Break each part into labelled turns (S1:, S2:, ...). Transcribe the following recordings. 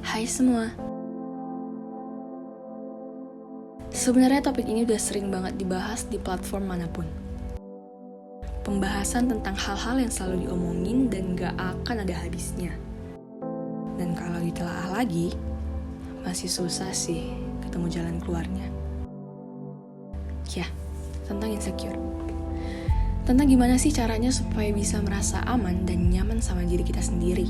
S1: Hai semua. Sebenarnya topik ini udah sering banget dibahas di platform manapun. Pembahasan tentang hal-hal yang selalu diomongin dan gak akan ada habisnya. Dan kalau ditelaah lagi, masih susah sih ketemu jalan keluarnya. Ya, tentang insecure. Tentang gimana sih caranya supaya bisa merasa aman dan nyaman sama diri kita sendiri.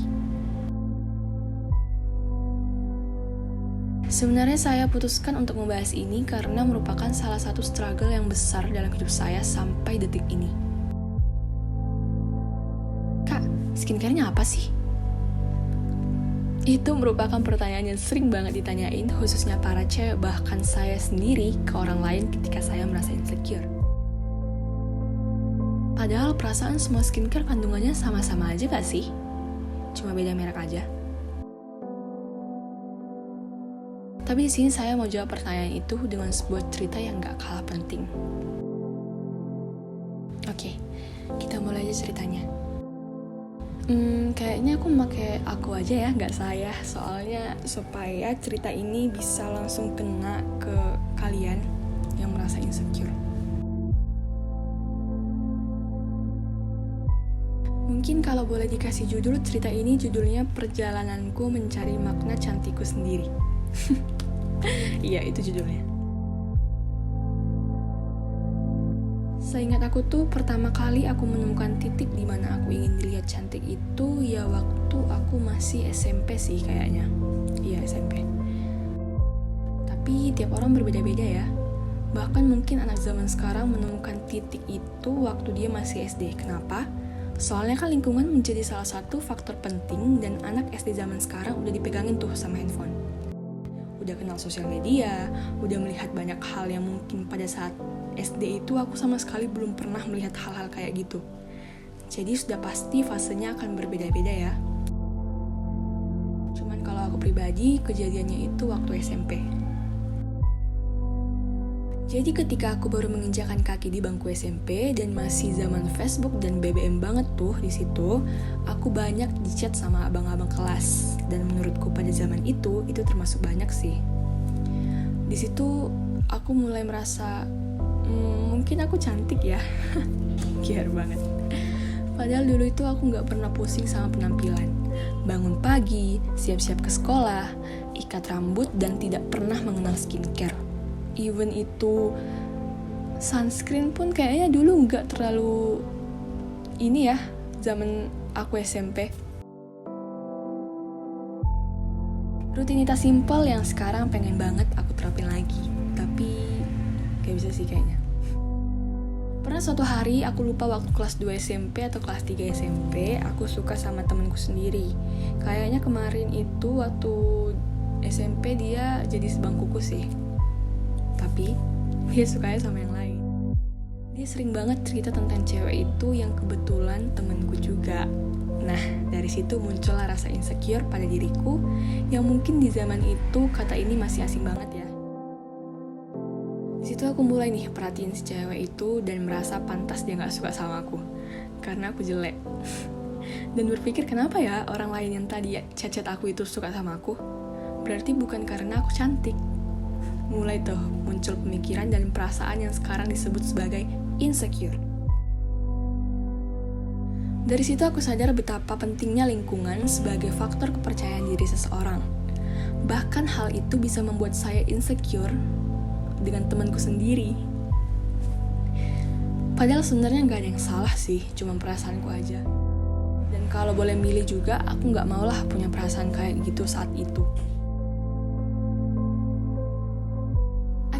S1: Sebenarnya saya putuskan untuk membahas ini karena merupakan salah satu struggle yang besar dalam hidup saya sampai detik ini. Kak, skincare-nya apa sih? Itu merupakan pertanyaan yang sering banget ditanyain, khususnya para cewek, bahkan saya sendiri ke orang lain ketika saya merasa insecure. Padahal perasaan semua skincare kandungannya sama-sama aja gak sih? Cuma beda merek aja. Tapi di sini saya mau jawab pertanyaan itu dengan sebuah cerita yang gak kalah penting. Oke, kita mulai aja ceritanya. Kayaknya aku pakai aku aja ya, gak saya. Soalnya supaya cerita ini bisa langsung kena ke kalian yang merasa insecure. Mungkin kalau boleh dikasih judul, cerita ini judulnya Perjalananku Mencari Makna Cantikku Sendiri. Iya, itu judulnya. Seingat aku tuh pertama kali aku menemukan titik di mana aku ingin dilihat cantik itu ya waktu aku masih SMP sih kayaknya. Iya, SMP. Tapi tiap orang berbeda-beda ya. Bahkan mungkin anak zaman sekarang menemukan titik itu waktu dia masih SD. Kenapa? Soalnya kan lingkungan menjadi salah satu faktor penting dan anak SD zaman sekarang udah dipegangin tuh sama handphone. Udah kenal sosial media, udah melihat banyak hal yang mungkin pada saat SD itu aku sama sekali belum pernah melihat hal-hal kayak gitu. Jadi sudah pasti fasenya akan berbeda-beda ya. Cuman kalau aku pribadi, kejadiannya itu waktu SMP. Jadi ketika aku baru menginjakan kaki di bangku SMP dan masih zaman Facebook dan BBM banget tuh di situ, aku banyak dicat sama abang-abang kelas dan menurutku pada zaman itu termasuk banyak sih. Di situ aku mulai merasa mungkin aku cantik ya. Kiar banget. Padahal dulu itu aku nggak pernah pusing sama penampilan. Bangun pagi, siap-siap ke sekolah, ikat rambut dan tidak pernah mengenal skincare. Even itu sunscreen pun kayaknya dulu nggak terlalu ini ya, zaman aku SMP. Rutinitas simpel yang sekarang pengen banget aku terapin lagi, tapi gak bisa sih kayaknya. Pernah suatu hari aku lupa waktu kelas 2 SMP atau kelas 3 SMP, aku suka sama temanku sendiri. Kayaknya kemarin itu waktu SMP dia jadi sebangkuku sih. Tapi dia sukanya sama yang lain. Dia sering banget cerita tentang cewek itu yang kebetulan temenku juga. Nah, dari situ muncullah rasa insecure pada diriku yang mungkin di zaman itu kata ini masih asing banget ya. Di situ aku mulai nih perhatiin si cewek itu dan merasa pantas dia gak suka sama aku karena aku jelek. Dan berpikir kenapa ya orang lain yang tadi chat-chat aku itu suka sama aku? Berarti bukan karena aku cantik. Mulai tuh muncul pemikiran dan perasaan yang sekarang disebut sebagai insecure. Dari situ aku sadar betapa pentingnya lingkungan sebagai faktor kepercayaan diri seseorang. Bahkan hal itu bisa membuat saya insecure dengan temanku sendiri. Padahal sebenarnya gak ada yang salah sih, cuma perasaanku aja. Dan kalau boleh milih juga, aku gak maulah punya perasaan kayak gitu saat itu.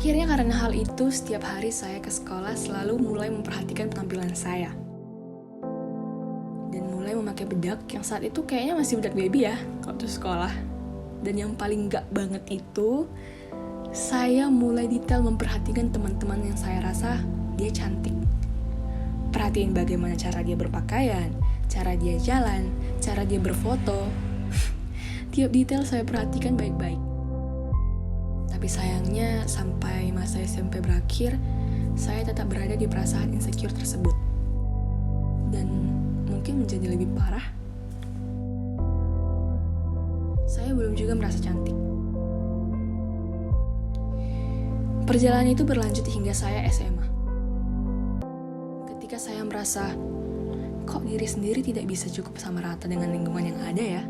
S1: Akhirnya karena hal itu, setiap hari saya ke sekolah selalu mulai memperhatikan penampilan saya. Dan mulai memakai bedak yang saat itu kayaknya masih bedak baby ya, waktu sekolah. Dan yang paling gak banget itu, saya mulai detail memperhatikan teman-teman yang saya rasa dia cantik. Perhatiin bagaimana cara dia berpakaian, cara dia jalan, cara dia berfoto. Tiap detail saya perhatikan baik-baik. Tapi sayangnya sampai masa SMP berakhir, saya tetap berada di perasaan insecure tersebut. Dan mungkin menjadi lebih parah. Saya saya belum juga merasa cantik. Perjalanan itu berlanjut hingga saya SMA. Ketika saya merasa, kok diri sendiri tidak bisa cukup sama rata dengan lingkungan yang ada ya?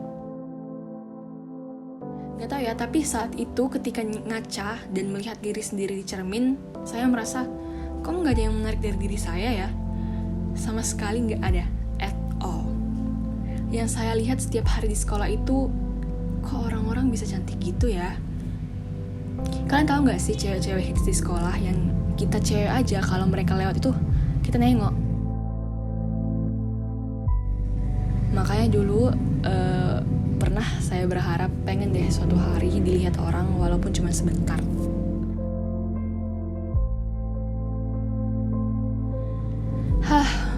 S1: Gak tau ya, tapi saat itu ketika ngaca dan melihat diri sendiri di cermin, saya merasa, kok gak ada yang menarik dari diri saya ya? Sama sekali gak ada, at all. Yang saya lihat setiap hari di sekolah itu, kok orang-orang bisa cantik gitu ya? Kalian tahu gak sih cewek-cewek hits di sekolah yang kita cewek aja kalau mereka lewat itu, kita nengok. Makanya dulu pernah saya berharap pengen deh suatu hari dilihat orang walaupun cuma sebentar.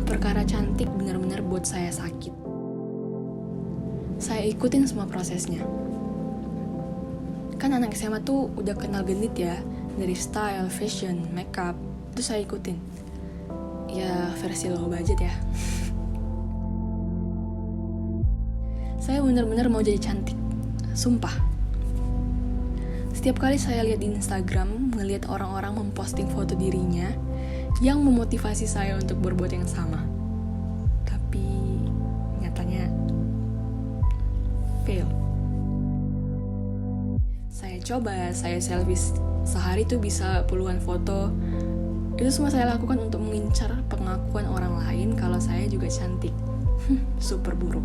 S1: Perkara cantik benar-benar buat saya sakit. Saya ikutin semua prosesnya. Kan anak SMA tuh udah kenal genit ya, dari style, fashion, makeup, itu saya ikutin. Ya versi low budget ya. Saya benar-benar mau jadi cantik, sumpah. Setiap kali saya lihat di Instagram, ngelihat orang-orang memposting foto dirinya yang memotivasi saya untuk berbuat yang sama. Tapi nyatanya fail. Saya coba, saya selfie sehari tuh bisa puluhan foto. Itu semua saya lakukan untuk mengincar pengakuan orang lain kalau saya juga cantik. Super buruk.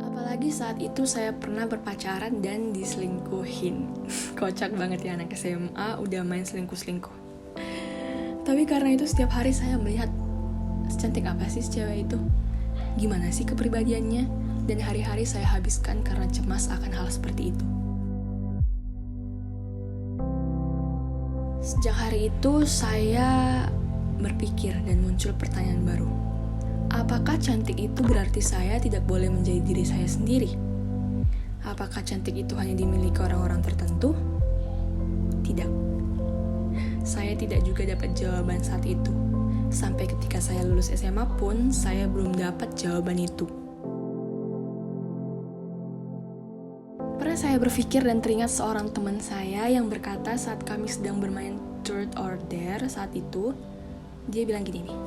S1: Apalagi saat itu saya pernah berpacaran dan diselingkuhin. Kocak banget ya anak SMA udah main selingkuh-selingkuh. Tapi karena itu setiap hari saya melihat secantik apa sih cewek itu, gimana sih kepribadiannya, dan hari-hari saya habiskan karena cemas akan hal seperti itu. Sejak hari itu saya berpikir dan muncul pertanyaan baru. Apakah cantik itu berarti saya tidak boleh menjadi diri saya sendiri? Apakah cantik itu hanya dimiliki orang-orang tertentu? Tidak. Saya tidak juga dapat jawaban saat itu. Sampai ketika saya lulus SMA pun, saya belum dapat jawaban itu. Pernah saya berpikir dan teringat seorang teman saya yang berkata saat kami sedang bermain Truth or Dare saat itu, dia bilang gini nih,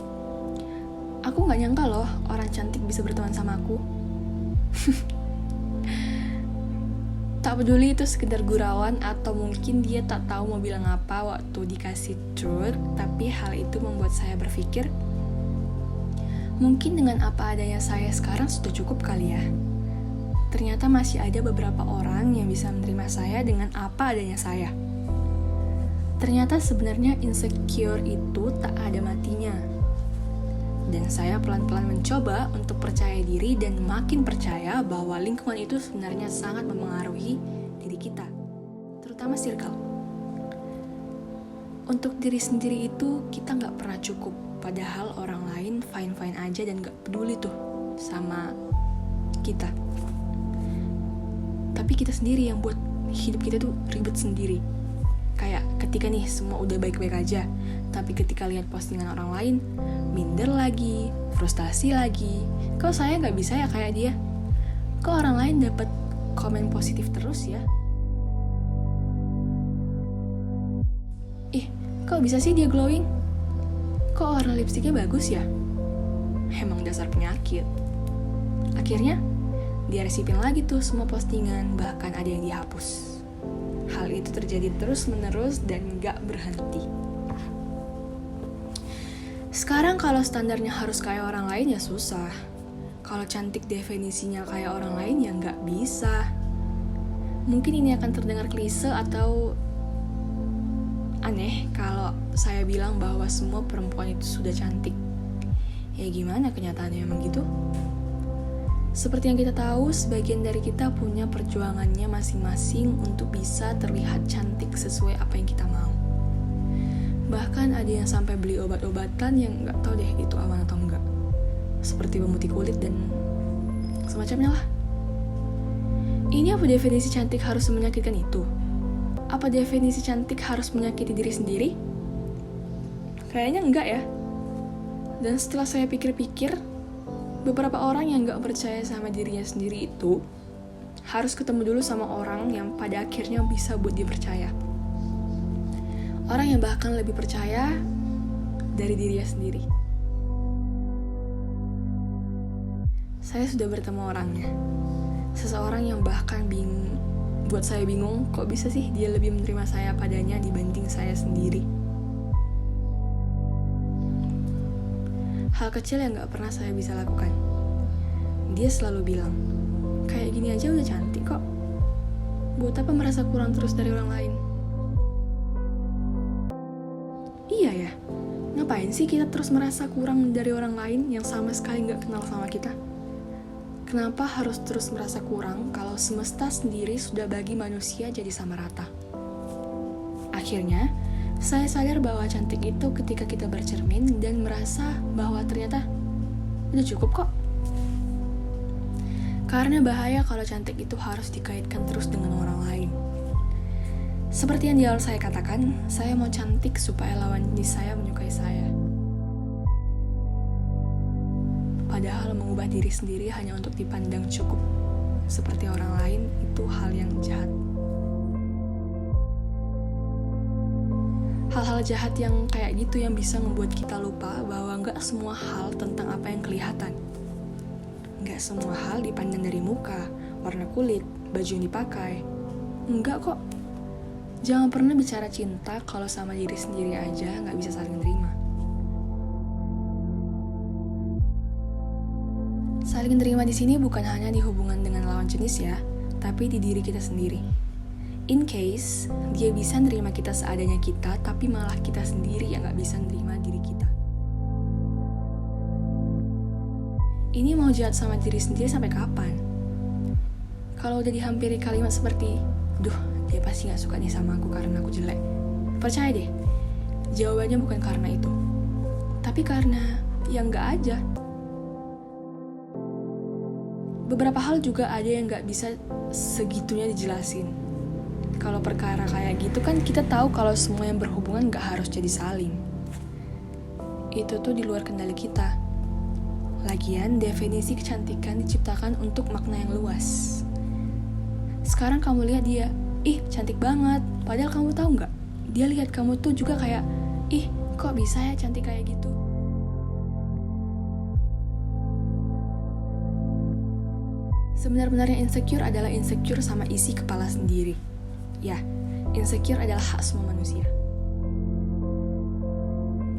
S1: aku gak nyangka loh orang cantik bisa berteman sama aku. Tak peduli itu sekedar gurauan atau mungkin dia tak tahu mau bilang apa waktu dikasih truth, tapi hal itu membuat saya berpikir, mungkin dengan apa adanya saya sekarang sudah cukup kali ya. Ternyata masih ada beberapa orang yang bisa menerima saya dengan apa adanya saya. Ternyata sebenarnya insecure itu tak ada matinya. Dan saya pelan-pelan mencoba untuk percaya diri dan makin percaya bahwa lingkungan itu sebenarnya sangat mempengaruhi diri kita, terutama circle. Untuk diri sendiri itu kita gak pernah cukup, padahal orang lain fine-fine aja dan gak peduli tuh sama kita. Tapi kita sendiri yang buat hidup kita tuh ribet sendiri. Kayak ketika nih semua udah baik-baik aja, tapi ketika lihat postingan orang lain, minder lagi, frustasi lagi. Kok saya gak bisa ya kayak dia? Kok orang lain dapat komen positif terus ya? Kok bisa sih dia glowing? Kok warna lipstiknya bagus ya? Emang dasar penyakit. Akhirnya, diarsipin lagi tuh semua postingan, bahkan ada yang dihapus. Hal itu terjadi terus-menerus dan gak berhenti. Sekarang kalau standarnya harus kayak orang lain ya susah. Kalau cantik definisinya kayak orang lain ya gak bisa. Mungkin ini akan terdengar klise atau aneh kalau saya bilang bahwa semua perempuan itu sudah cantik. Ya gimana kenyataannya emang gitu? Seperti yang kita tahu, sebagian dari kita punya perjuangannya masing-masing untuk bisa terlihat cantik sesuai apa yang kita mau. Bahkan ada yang sampai beli obat-obatan yang gak tahu deh itu aman atau enggak. Seperti pemutih kulit dan semacamnya lah. Ini apa definisi cantik harus menyakitkan itu? Apa definisi cantik harus menyakiti diri sendiri? Kayaknya enggak ya. Dan setelah saya pikir-pikir, Beberapa orang yang gak percaya sama dirinya sendiri itu harus ketemu dulu sama orang yang pada akhirnya bisa buat dia percaya. Orang yang bahkan lebih percaya dari dirinya sendiri. Saya sudah bertemu orangnya. Seseorang yang bahkan buat saya bingung, kok bisa sih dia lebih menerima saya padanya dibanding saya sendiri. Hal kecil yang gak pernah saya bisa lakukan. Dia selalu bilang, kayak gini aja udah cantik kok. Buat apa merasa kurang terus dari orang lain? Iya ya, ngapain sih kita terus merasa kurang dari orang lain yang sama sekali gak kenal sama kita? Kenapa harus terus merasa kurang kalau semesta sendiri sudah bagi manusia jadi sama rata? Akhirnya, saya sadar bahwa cantik itu ketika kita bercermin dan merasa bahwa ternyata udah cukup kok. Karena bahaya kalau cantik itu harus dikaitkan terus dengan orang lain. Seperti yang di awal saya katakan, saya mau cantik supaya lawan jenis saya menyukai saya. Padahal mengubah diri sendiri hanya untuk dipandang cukup seperti orang lain itu hal yang jahat. Hal-hal jahat yang kayak gitu yang bisa membuat kita lupa bahwa gak semua hal tentang apa yang kelihatan. Gak semua hal dipandang dari muka, warna kulit, baju yang dipakai. Enggak kok. Jangan pernah bicara cinta kalau sama diri sendiri aja gak bisa saling terima. Saling terima di sini bukan hanya di hubungan dengan lawan jenis ya, tapi di diri kita sendiri. In case dia bisa nerima kita seadanya kita, tapi malah kita sendiri yang gak bisa nerima diri kita. Ini mau jahat sama diri sendiri sampai kapan? Kalau udah dihampiri kalimat seperti, duh, dia pasti gak suka nih sama aku karena aku jelek. Percaya deh, jawabannya bukan karena itu, tapi karena yang gak aja. Beberapa hal juga ada yang gak bisa segitunya dijelasin. Kalau perkara kayak gitu kan kita tahu kalau semua yang berhubungan gak harus jadi saling. Itu tuh di luar kendali kita. Lagian definisi kecantikan diciptakan untuk makna yang luas. Sekarang kamu lihat dia, ih cantik banget. Padahal kamu tahu gak, dia lihat kamu tuh juga kayak, ih kok bisa ya cantik kayak gitu. Sebenar-benarnya insecure adalah insecure sama isi kepala sendiri. Ya, insecure adalah hak semua manusia.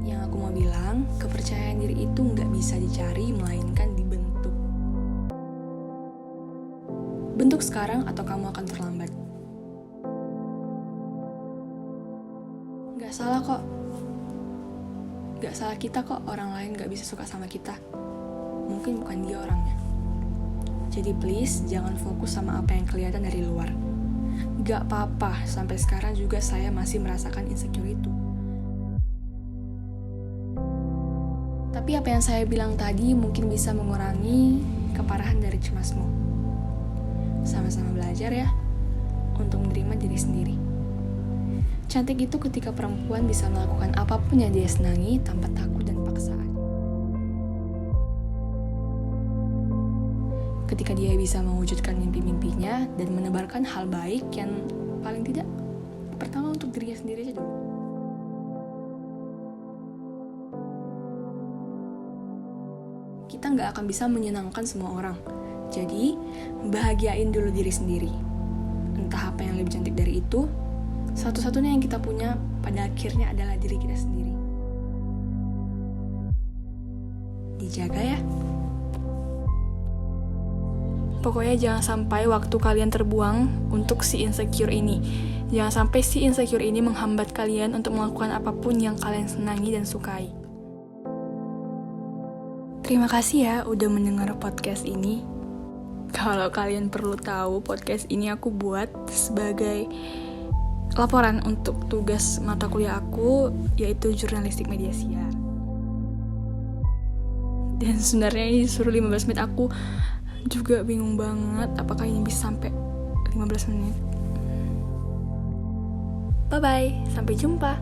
S1: Yang aku mau bilang, kepercayaan diri itu nggak bisa dicari, melainkan dibentuk. Bentuk sekarang atau kamu akan terlambat. Nggak salah kok. Nggak salah kita kok orang lain nggak bisa suka sama kita. Mungkin bukan dia orangnya. Jadi please, jangan fokus sama apa yang kelihatan dari luar. Gak apa-apa, sampai sekarang juga saya masih merasakan insecure itu. Tapi apa yang saya bilang tadi mungkin bisa mengurangi keparahan dari cemasmu. Sama-sama belajar ya, untuk menerima diri sendiri. Cantik itu ketika perempuan bisa melakukan apapun yang dia senangi tanpa takut dan paksaan. Ketika dia bisa mewujudkan mimpi-mimpinya dan menebarkan hal baik yang paling tidak pertama untuk dirinya sendiri aja dulu. Kita nggak akan bisa menyenangkan semua orang, jadi bahagiain dulu diri sendiri. Entah apa yang lebih cantik dari itu, satu-satunya yang kita punya pada akhirnya adalah diri kita sendiri. Dijaga ya. Pokoknya jangan sampai waktu kalian terbuang untuk si insecure ini. Jangan sampai si insecure ini menghambat kalian untuk melakukan apapun yang kalian senangi dan sukai. Terima kasih ya udah mendengar podcast ini. Kalau kalian perlu tahu, podcast ini aku buat sebagai laporan untuk tugas mata kuliah aku, yaitu jurnalistik media siar. Dan sebenarnya disuruh 15 menit, aku juga bingung banget apakah ini bisa sampai 15 menit. Bye-bye, sampai jumpa.